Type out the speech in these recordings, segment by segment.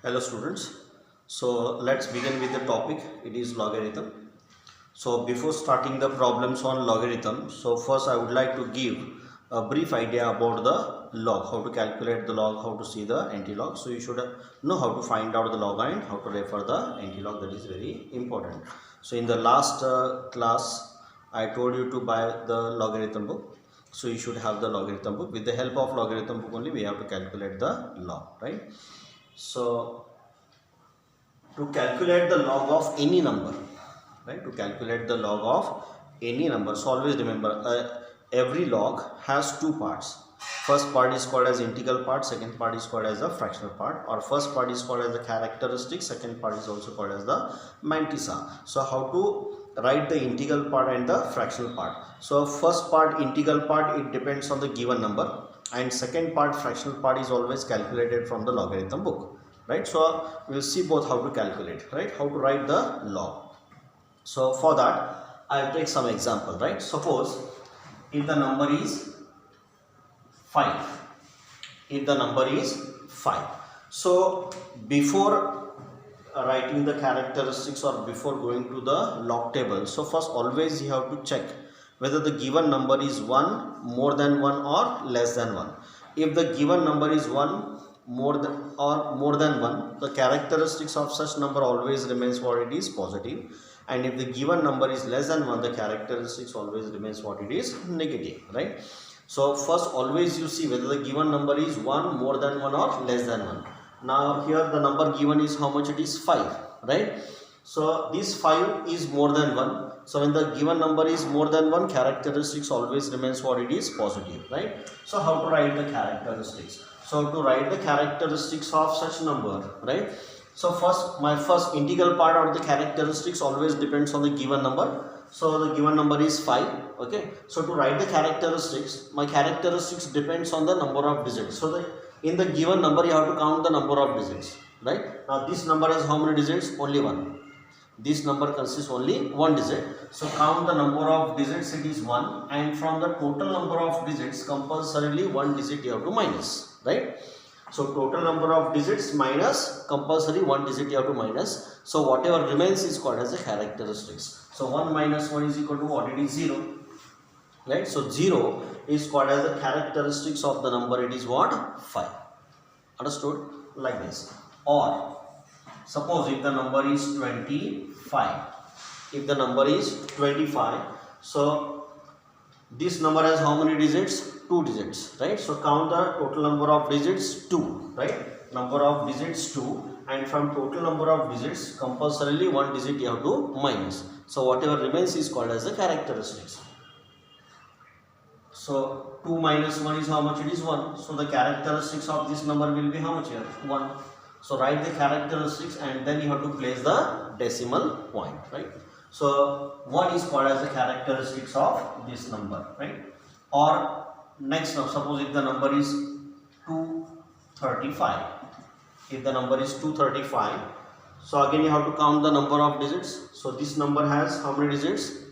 Hello students. So let's begin with the topic. It is logarithm. So before starting the problems on logarithm, so first I would like to give a brief idea about the log, how to calculate the log, how to see the anti-log. So you should know how to find out the log and how to refer the anti-log. That is very important. So in the last class I told you to buy the logarithm book. So you should have the logarithm book. With the help of logarithm book only we have to calculate the log, right? So to calculate the log of any number, right, to calculate the log of any number, so always remember every log has two parts. First part is called as integral part, second part is called as the fractional part, or first part is called as the characteristic, second part is also called as the mantissa. So how to write the integral part and the fractional part? So first part, integral part, it depends on the given number, and second part, fractional part, is always calculated from the logarithm book, right? So we'll see both how to calculate, right, how to write the log. So for that I'll take some example, right? Suppose if the number is 5, if the number is 5, so before writing the characteristics or before going to the log table, so first always you have to check whether the given number is 1, more than 1, or less than 1. If the given number is 1, more than 1, the characteristics of such number always remains what it is, positive. And if the given number is less than 1, the characteristics always remains what it is, negative, right? So first always you see whether the given number is 1, more than 1, or less than 1. Now here the number given is how much? It is 5, right? So this 5 is more than 1. So when the given number is more than 1, characteristics always remains what it is, positive, right? So how to write the characteristics? So to write the characteristics of such number, right? So first, my first integral part of the characteristics always depends on the given number. So the given number is 5, okay? So to write the characteristics, my characteristics depends on the number of digits. So in the given number you have to count the number of digits, right? Now this number has how many digits? Only 1. This number consists only 1 digit. So count the number of digits, it is 1, and from the total number of digits compulsorily 1 digit you have to minus, right? So total number of digits minus compulsory 1 digit you have to minus. So whatever remains is called as a characteristics. So 1 minus 1 is equal to what? It is 0, right? So 0 is called as the characteristics of the number. It is what? 5. Understood? Like this. Or suppose if the number is 25, if the number is 25, so this number has how many digits? 2 digits, right? So count the total number of digits, 2, right? Number of digits 2, and from total number of digits compulsorily 1 digit you have to minus. So whatever remains is called as the characteristics. So 2 minus 1 is how much? It is 1. So the characteristics of this number will be how much here? 1. So write the characteristics and then you have to place the decimal point, right? So 1 is called as the characteristics of this number, right? Or next, now suppose if the number is 235, if the number is 235, so again you have to count the number of digits. So this number has how many digits?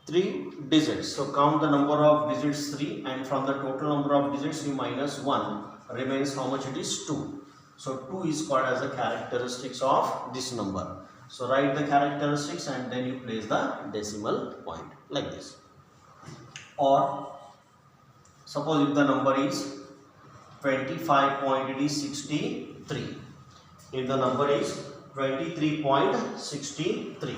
3 digits. So count the number of digits 3, and from the total number of digits you minus 1, remains how much? It is 2. So 2 is called as the characteristics of this number. So write the characteristics and then you place the decimal point like this. Or suppose if the number is 25.63, if the number is 23.63,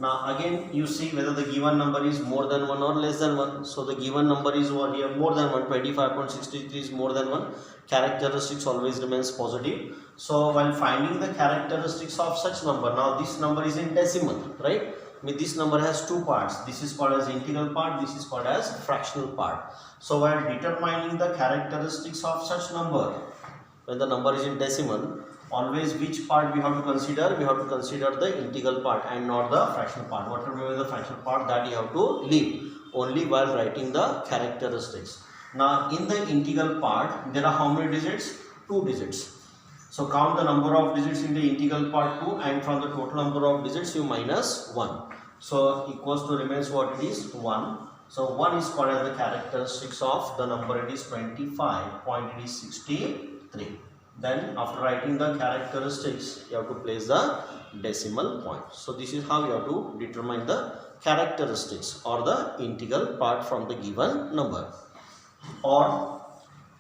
now again you see whether the given number is more than 1 or less than 1. So the given number is what here? More than 1. 25.63 is more than 1. Characteristics always remains positive. So while finding the characteristics of such number, now this number is in decimal, right? I mean, this number has 2 parts. This is called as integral part, this is called as fractional part. So while determining the characteristics of such number, when the number is in decimal, always which part we have to consider? We have to consider the integral part and not the fractional part. Whatever is the fractional part, that you have to leave only while writing the characteristics. Now in the integral part there are how many digits? 2 digits. So count the number of digits in the integral part 2, and from the total number of digits you minus 1. So equals to remains what it is? 1. So 1 is called as the characteristics of the number. It is 25.63. Then after writing the characteristics, you have to place the decimal point. So this is how you have to determine the characteristics or the integral part from the given number. Or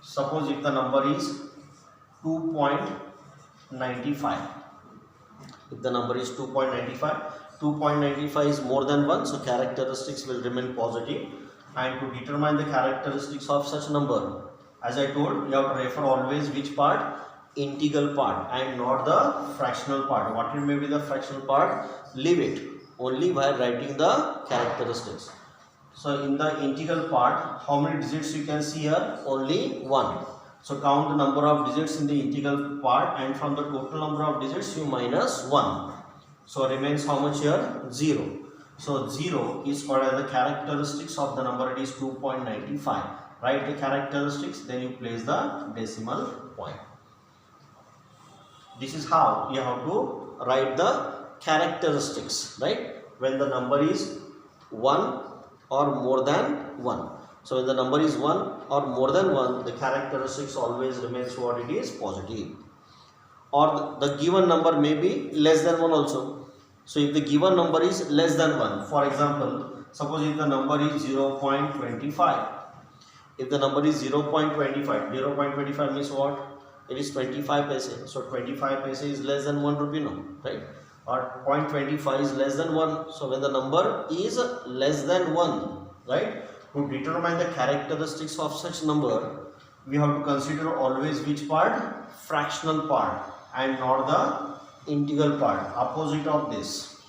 suppose if the number is 2.95. If the number is 2.95 is more than 1, so characteristics will remain positive. And to determine the characteristics of such number, as I told, you have to refer always which part? Integral part and not the fractional part. What may be the fractional part? Leave it only while writing the characteristics. So in the integral part, how many digits you can see here? Only 1. So count the number of digits in the integral part, and from the total number of digits you minus 1. So remains how much here? 0. So 0 is called as the characteristics of the number. It is 2.95. Write the characteristics, then you place the decimal point. This is how you have to write the characteristics, right? When the number is 1 or more than 1. So when the number is 1 or more than 1, the characteristics always remains what it is, positive. Or the given number may be less than 1 also. So if the given number is less than 1, for example, suppose if the number is 0.25. If the number is 0.25 means what? It is 25 paise. So 25 paise is less than 1 rupee, no, right? Or 0.25 is less than 1. So when the number is less than 1, right? To determine the characteristics of such number, we have to consider always which part? Fractional part and not the integral part. Opposite of this.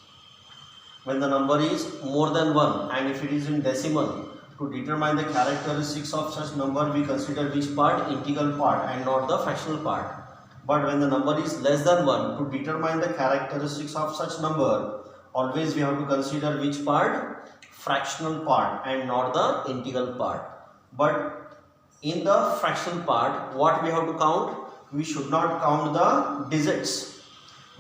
When the number is more than 1 and if it is in decimal, to determine the characteristics of such number, we consider which part? Integral part and not the fractional part. But when the number is less than 1, to determine the characteristics of such number, always we have to consider which part? Fractional part and not the integral part. But in the fractional part, what we have to count? We should not count the digits.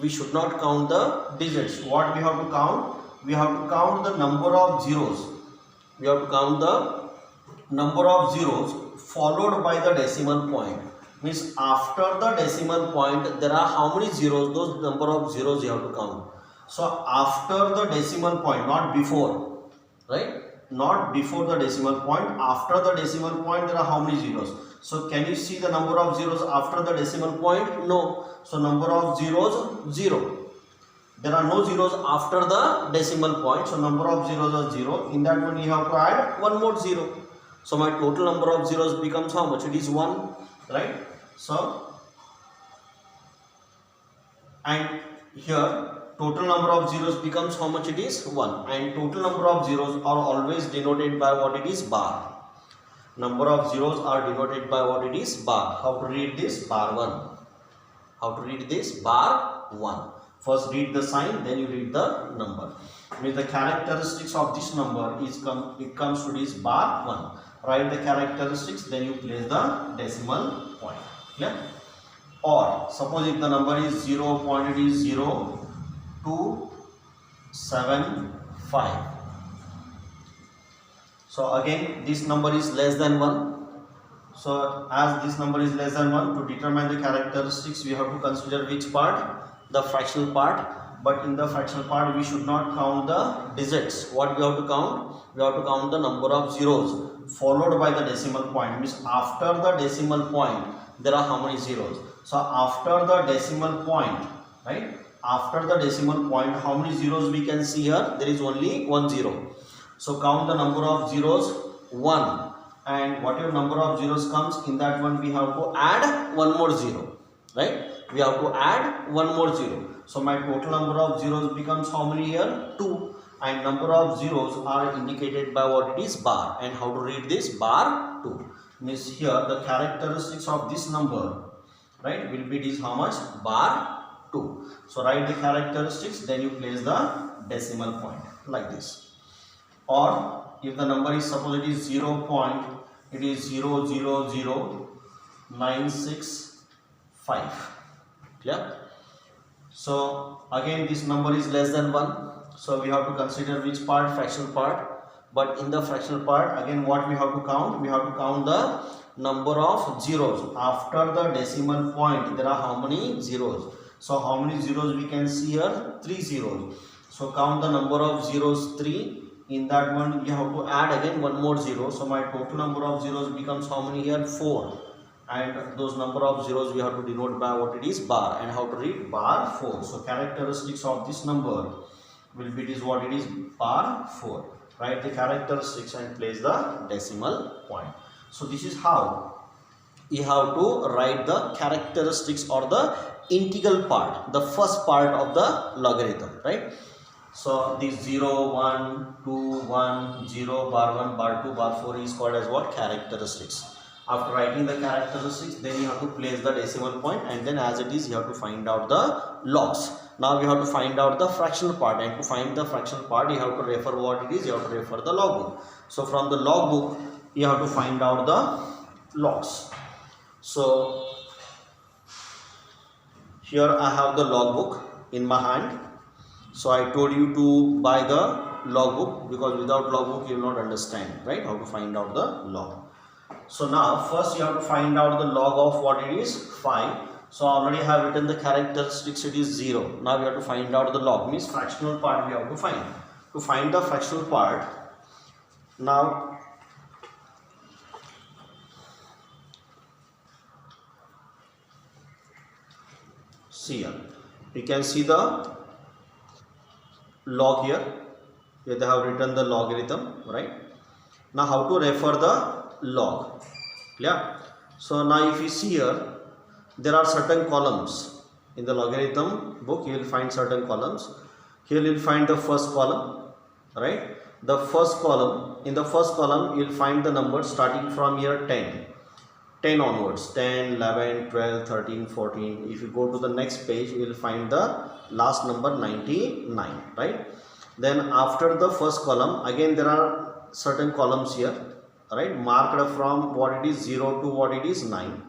We should not count the digits. What we have to count? We have to count the number of zeros. We have to count the number of zeros followed by the decimal point. Means after the decimal point there are how many zeros? Those number of zeros you have to count. So after the decimal point, not before, right? Not before the decimal point. After the decimal point there are how many zeros? So can you see the number of zeros after the decimal point? No. So number of zeros, 0. There are no zeros after the decimal point. So number of zeros are 0. In that one you have to add one more 0. So my total number of zeros becomes how much? It is 1, right? So, and here total number of zeros becomes how much? It is 1. And total number of zeros are always denoted by what? It is bar. Number of zeros are denoted by what? It is bar. How to read this? Bar 1. How to read this? Bar 1. First read the sign, then you read the number. With the characteristics of this number it comes to this bar 1. Write the characteristics, then you place the decimal point. Clear? Or suppose if the number is 0.0275. So again this number is less than 1. So as this number is less than 1, to determine the characteristics we have to consider which part? The fractional part. But in the fractional part we should not count the digits. What we have to count? We have to count the number of zeros followed by the decimal point. Means after the decimal point there are how many zeros? So after the decimal point, right? After the decimal point, how many zeros we can see here? There is only 1 0. So count the number of zeros, 1. And whatever number of zeros comes, in that one we have to add one more 0, right? We have to add one more 0. So my total number of zeros becomes how many here? 2. And number of zeros are indicated by what? It is bar. And how to read this? Bar 2. Means here the characteristics of this number, right, will be this how much? Bar 2. So write the characteristics, then you place the decimal point like this. Or if the number is, suppose it is 0.0000965. Clear? So again this number is less than 1. So we have to consider which part? Fractional part. But in the fractional part, again what we have to count? We have to count the number of zeros. After the decimal point there are how many zeros? So how many zeros we can see here? 3 zeros. So count the number of zeros, 3. In that one you have to add again one more zero. So my total number of zeros becomes how many here? 4. And those number of zeros we have to denote by what it is? Bar. And how to read? Bar 4. So characteristics of this number will be, it is what it is? Bar 4. Write the characteristics and place the decimal point. So this is how you have to write the characteristics or the integral part, the first part of the logarithm, right? So this 0, 1, 2, 1, 0, bar 1, bar 2, bar 4 is called as what? Characteristics. After writing the characteristics, then you have to place the decimal point, and then as it is you have to find out the logs. Now we have to find out the fractional part, and to find the fractional part you have to refer what it is, you have to refer the log book. So from the log book you have to find out the logs. So here I have the log book in my hand. So I told you to buy the log book, because without log book you will not understand, right, how to find out the log. So now first you have to find out the log of what it is? 5. So I already have written the characteristics, it is 0. Now we have to find out the log, means fractional part we have to find. To find the fractional part, now see here, you can see the log here. Here they have written the logarithm, right? Now how to refer the log? Yeah. So now if you see here, there are certain columns in the logarithm book. You will find certain columns. Here you will find the first column, right? The first column, in the first column you will find the numbers starting from here 10 onwards, 10, 11, 12, 13, 14. If you go to the next page you will find the last number 99, right? Then after the first column again there are certain columns here, right, marked from what it is 0 to what it is 9.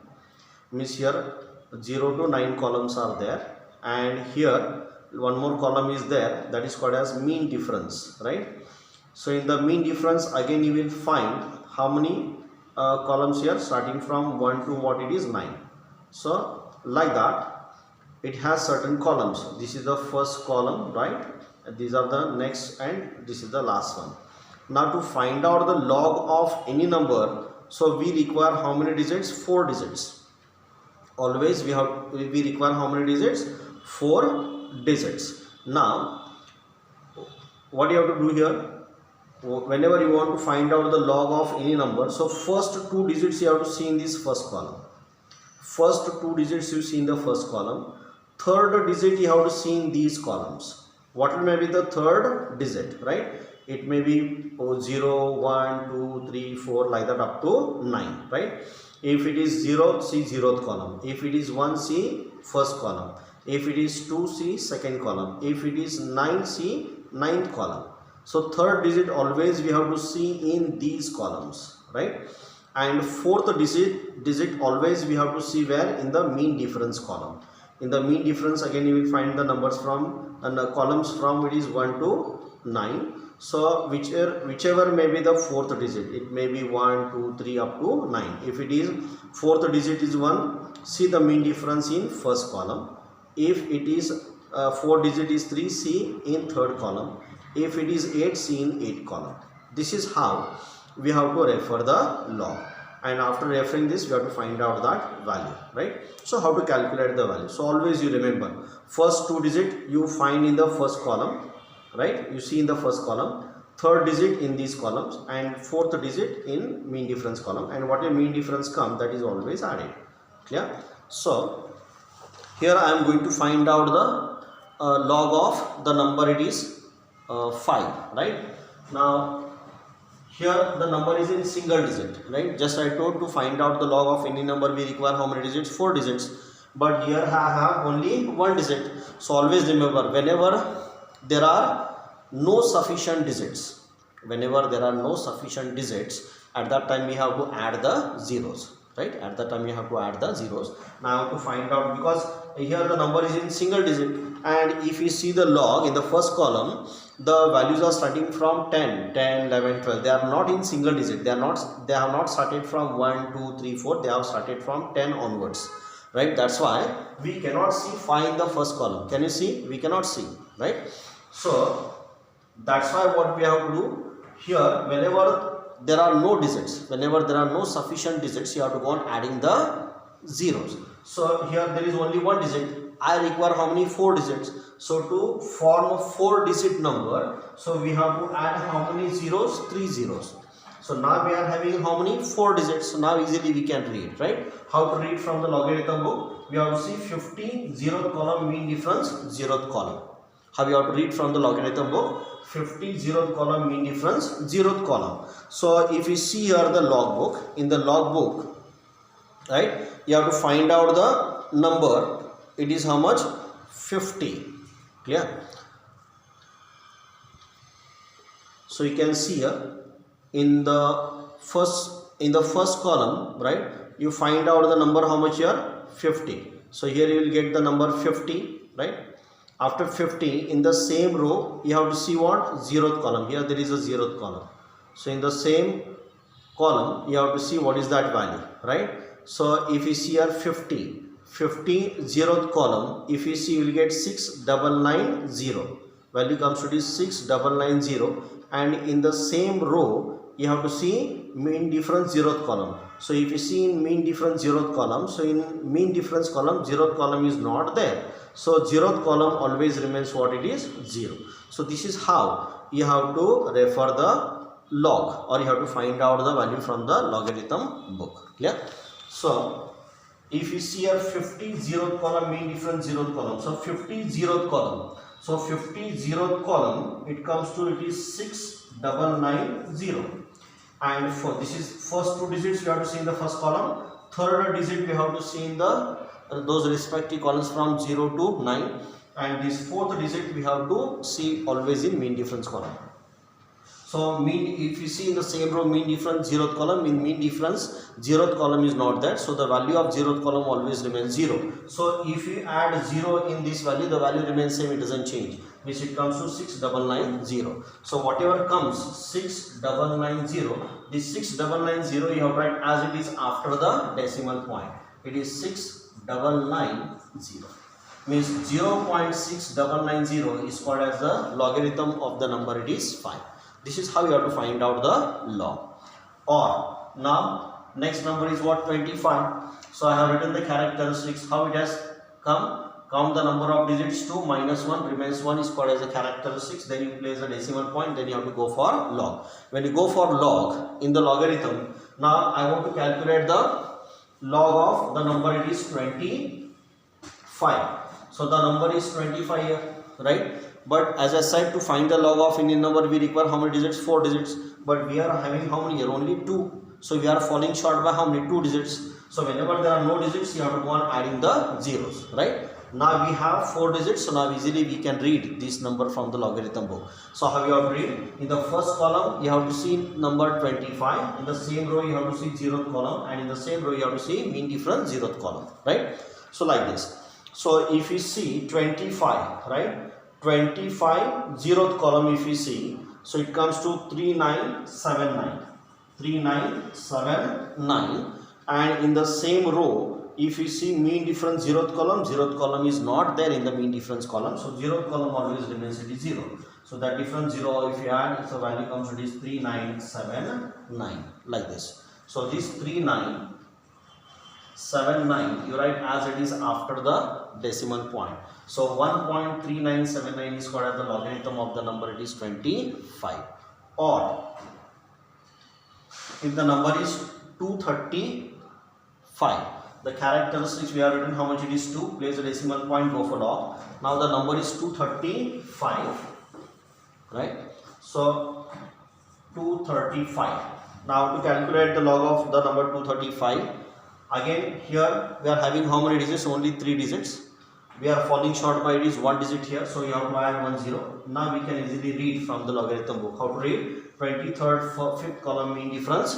Means here 0 to 9 columns are there, and here one more column is there, that is called as mean difference, right? So in the mean difference again you will find how many columns here, starting from 1 to what it is 9. So like that it has certain columns. This is the first column, right? These are the next, and this is the last one. Now to find out the log of any number, so we require how many digits? 4 digits. Always we require how many digits? 4 digits. Now what you have to do here, whenever you want to find out the log of any number, so first 2 digits you have to see in this first column. First 2 digits you see in the first column. Third digit you have to see in these columns. What may be the third digit, right? It may be 0, 1, 2, 3, 4, like that up to 9, right? If it is 0, see 0th column. If it is 1, see first column. If it is 2, see second column. If it is 9, see 9th column. So third digit always we have to see in these columns, right? And fourth digit always we have to see where? In the mean difference column. In the mean difference again you will find the numbers from and the columns from it is 1 to 9. So whichever may be the fourth digit, it may be 1, 2, 3 up to 9. If it is fourth digit is 1, see the mean difference in first column. If it is 4 digit is 3, see in third column. If it is 8, see in 8th column. This is how we have to refer the log, and after referring this we have to find out that value, right? So how to calculate the value? So always you remember, first 2 digit you find in the first column, right? You see in the first column, third digit in these columns, and fourth digit in mean difference column, and what a mean difference come, that is always added. Clear? So here I am going to find out the log of the number, it is 5, right? Now here the number is in single digit, right? Just I told to find out the log of any number we require how many digits? 4 digits, but here I have only 1 digit. So always remember, whenever there are no sufficient digits, whenever there are no sufficient digits, at that time we have to add the zeros, right? At that time we have to add the zeros. Now I have to find out, because here the number is in single digit, and if you see the log in the first column, the values are starting from 10, 10, 11, 12. They are not in single digit. They have not started from 1, 2, 3, 4. They have started from 10 onwards, right? That's why we cannot see 5 in the first column. Can you see? We cannot see, right? So that's why what we have to do here, whenever there are no digits, whenever there are no sufficient digits, you have to go on adding the zeros. So here there is only one digit. I require how many? 4 digits. So to form a 4-digit number, so we have to add how many zeros? 3 zeros. So now we are having how many? 4 digits. So now easily we can read, right? How to read from the logarithm book? We have to see 50, 0th column, mean difference, 0th column. How you have to read from the logarithm book? 50, 0th column, mean difference, 0th column. So if you see here the log book, in the log book, right, you have to find out the number. It is how much? 50. Clear? So you can see here in the first column, right, you find out the number how much here? 50. So here you will get the number 50, right? After 50, in the same row, you have to see what? 0th column. Here there is a 0th column. So in the same column, you have to see what is that value, right? So if you see here 50, 0th column, if you see, you will get 6990. Value comes to this 6990. And in the same row, you have to see mean difference 0th column. So if you see in mean difference 0th column, so in mean difference column, 0th column is not there. So 0th column always remains what it is? 0. So this is how you have to refer the log, or you have to find out the value from the logarithm book. Clear? So if you see here 50, 0th column, mean difference 0th column. So 50, 0th column. So 50, 0th column, it comes to, it is 6990. And for this is first 2 digits we have to see in the first column. Third digit we have to see in the those respective columns from 0 to 9. And this 4th digit we have to see always in mean difference column. So mean, if you see in the same row mean difference 0th column, in mean difference 0th column is not there. So the value of 0th column always remains 0. So if you add 0 in this value, the value remains same, it doesn't change. Which it comes to 6990. So whatever comes 6990, this 6990 you have to write as it is after the decimal point. It is 6990. Means 0.6990 is called as the logarithm of the number, it is 5. This is how you have to find out the log. Or now next number is what? 25. So I have written the characteristics, how it has come. Count the number of digits, 2 minus 1 remains 1 is called as a characteristics. Then you place the decimal point, then you have to go for log. When you go for log in the logarithm, now I want to calculate the log of the number, it is 25. So the number is 25 here, right? But as I said, to find the log of any number, we require how many digits? 4 digits. But we are having how many here? Only 2. So we are falling short by how many? 2 digits. So whenever there are no digits, you have to go on adding the zeros, right? Now we have 4 digits, so now easily we can read this number from the logarithm book. So how you have to read? In the first column, you have to see number 25. In the same row, you have to see 0th column. And in the same row, you have to see mean difference 0th column, right? So like this. So if you see 25, right? 25, 0th column if you see, so it comes to 3979. 3979. And in the same row, if you see mean difference 0th column is not there in the mean difference column. So 0th column always remains, it is 0. So that difference 0, if you add, so value comes to this 3979, like this. So this 3979 you write as it is after the decimal point. So 1.3979 is called as the logarithm of the number, it is 25. Or if the number is 235, the characteristics we have written how much it is 2, place the decimal point, go for log. Now the number is 235, right? So 235. Now to calculate the log of the number 235, again here we are having how many digits? Only 3 digits. We are falling short by, it is 1 digit here, so you have to add 1 0. Now we can easily read from the logarithm book. How to read? 23rd 5th column mean difference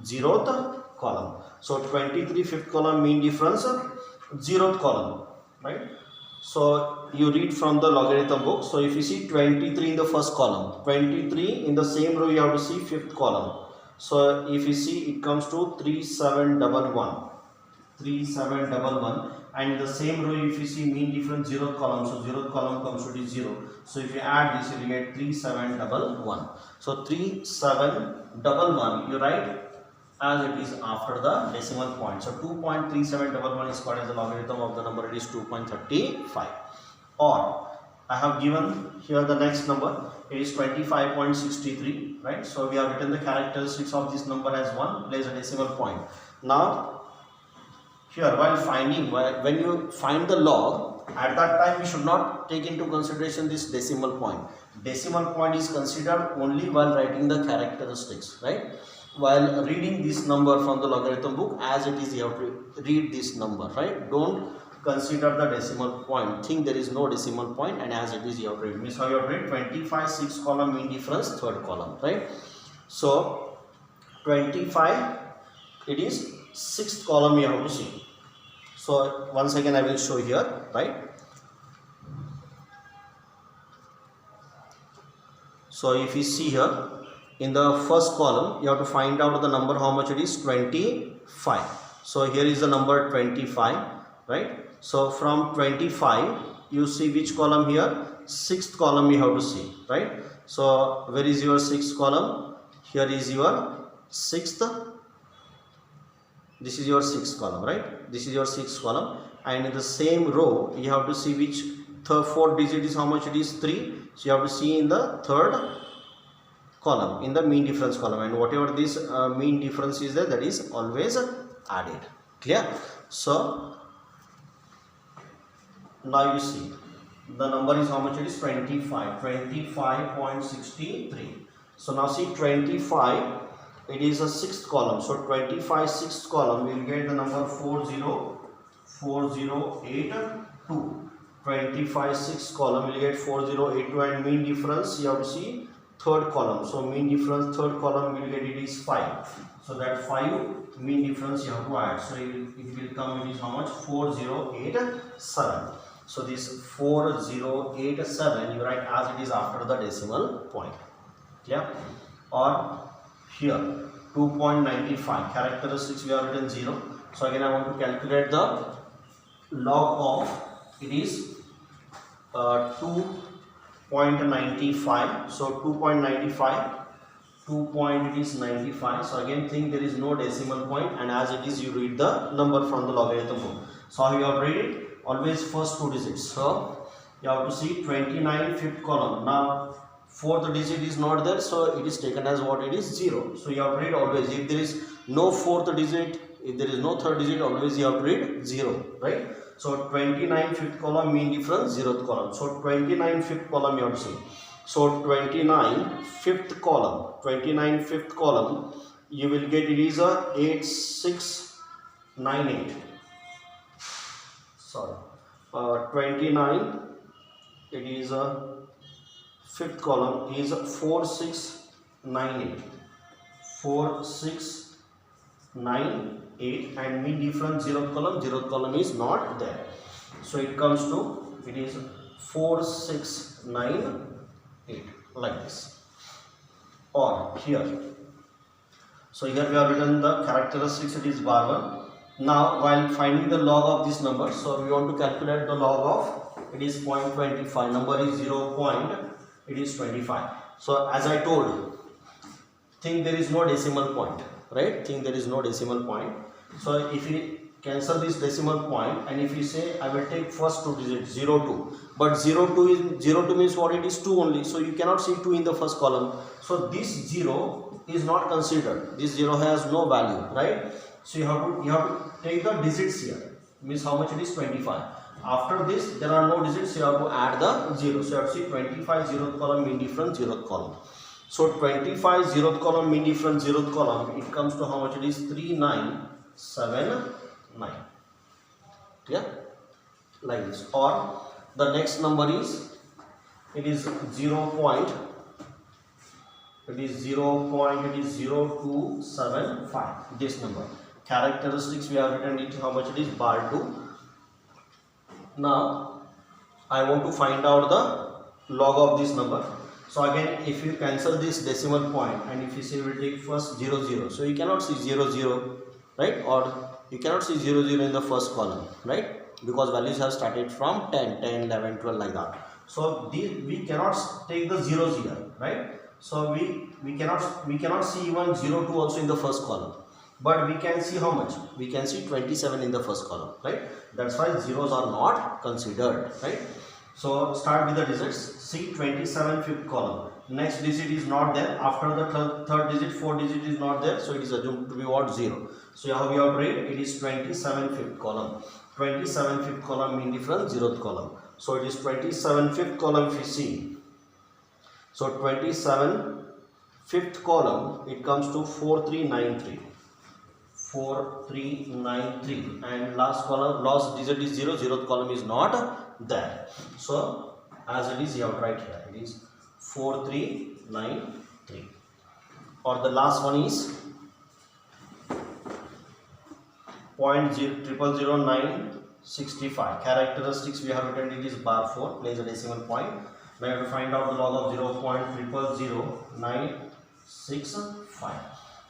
0th column. So 23 5th column mean difference 0th column. right? So you read from the logarithm book. So if you see 23 in the first column, 23 in the same row, you have to see fifth column. So if you see, it comes to 3711, 3711, and in the same row, if you see mean difference zeroth column, so zeroth column comes to 0. So if you add this, you will get 3711. So 3711, you write as it is after the decimal point. So 2.3711 is called as the logarithm of the number, it is 2.35. Or I have given here the next number, it is 25.63, right? So we have written the characteristics of this number as 1, place a decimal point. Now here while finding, when you find the log, at that time we should not take into consideration this decimal point. Decimal point is considered only while writing the characteristics, right? While reading this number from the logarithm book, as it is, you have to read this number, right? Don't consider the decimal point. Think there is no decimal point, and as it is, you have to read. Means how you have to read 25 6 column mean difference third column, right? So 25, it is sixth column you have to see. So once again I will show here, right? So if you see here, in the first column you have to find out the number, how much it is, 25. So here is the number 25, right? So from 25 you see which column here, sixth column you have to see, right? So where is your sixth column? Here is your sixth, this is your sixth column, right? This is your sixth column, and in the same row you have to see which fourth digit is, how much it is, 3. So you have to see in the third column, in the mean difference column, and whatever this mean difference is there, that is always added. Clear? So now you see the number is, how much it is, 25, 25.63. So now see 25, it is a sixth column, so 25 sixth column we will get the number 4082. 25 sixth column we will get 4082, and mean difference you have to see third column. So mean difference third column we will get, it is 5. So that 5 mean difference you have to add. So it will come, it is how much, 4087. So this 4087 you write as it is after the decimal point. Yeah. Or here 2.95, characteristics we have written 0. So again I want to calculate the log of, it is 2.95. so 2.95, 2.95. So again think there is no decimal point, and as it is you read the number from the logarithm book. So how you have to read it? Always first two digits. So you have to see 29 fifth column. Now fourth digit is not there, so it is taken as what it is, 0. So you have to read always, if there is no fourth digit, if there is no third digit, always you have to read 0, right? So 29 fifth column mean difference 0th column. So 29 fifth column you have to see. So 29 fifth column, 29 fifth column you will get, it is a 8698. Sorry, 29, it is a fifth column is 4698, 4698, and mean difference 0th column is not there. So it comes to, it is 4698, like this. Or here, so here we have written the characteristics, it is bar 1. Now while finding the log of this number, so we want to calculate the log of, it is 0.25, number is 0. It is 25. So as I told, think there is no decimal point, right? Think there is no decimal point. So if we cancel this decimal point, and if you say I will take first two digits 02, but 02 means what, it is 2 only, so you cannot see 2 in the first column. So this 0 is not considered, this 0 has no value, right? So you have to take the digits here, means how much it is, 25. After this there are no digits, you have to add the 0. So you have to see 25 0th column mean difference 0th column. So 25 0th column mean difference 0th column, it comes to how much it is, 3979. Yeah, like this. Or the next number is, it is 0.0275, this number. Characteristics we have written it, how much it is, bar 2. Now I want to find out the log of this number. So again, if you cancel this decimal point and if you say we will take first 0 0, so you cannot see 0 0, right? Or you cannot see 0 0 in the first column, right? Because values have started from 10 10 11 12 like that. So we cannot take the zeros here, right? So we cannot see even 0 2 also in the first column, but we can see how much? We can see 27 in the first column, right? That's why zeros are not considered, right? So start with the digits. See 27 fifth column. Next digit is not there. After the third digit, fourth digit is not there. So it is assumed to be what? 0. So how we have to write? It is 27 fifth column. 27 fifth column mean difference 0th column. So it is 27 fifth column if you see. So 27 fifth column, it comes to 4393. 4393, and last column, last digit is 0, 0th column is not there. So as it is, you have to write here, it is 4393, or the last one is 0.000965. Characteristics we have written, it is bar 4, place a decimal point. We have to find out the log of 0.000965.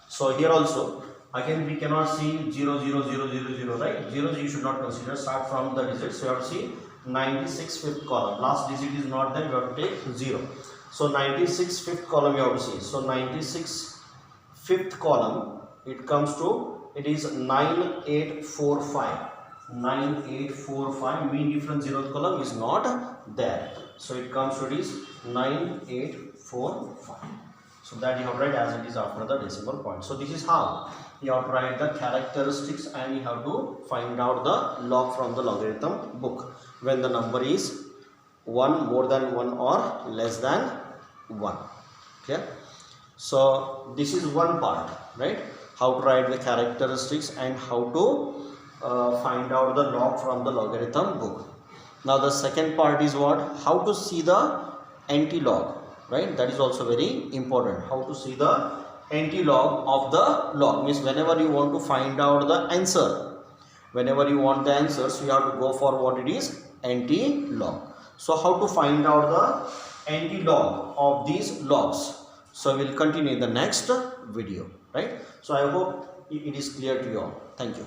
So here also again we cannot see 0 0 0 0 0, right? 0 you should not consider. Start from the digits. So you have to see 96 fifth column. Last digit is not there, you have to take 0. So 96 fifth column you have to see. So 96 fifth column, it comes to, it is 9845. 9845 mean difference 0th column is not there. So it comes to, it is 9845. So that you have to write as it is after the decimal point. So this is how you have to write the characteristics, and you have to find out the log from the logarithm book when the number is 1, more than 1 or less than 1. Okay. So this is one part, right? How to write the characteristics and how to find out the log from the logarithm book. Now the second part is what? How to see the anti-log. Right, that is also very important. How to see the anti-log of the log, means whenever you want to find out the answer, whenever you want the answers, you have to go for what it is, anti-log. So how to find out the anti-log of these logs? So we will continue in the next video, right? So I hope it is clear to you all. Thank you.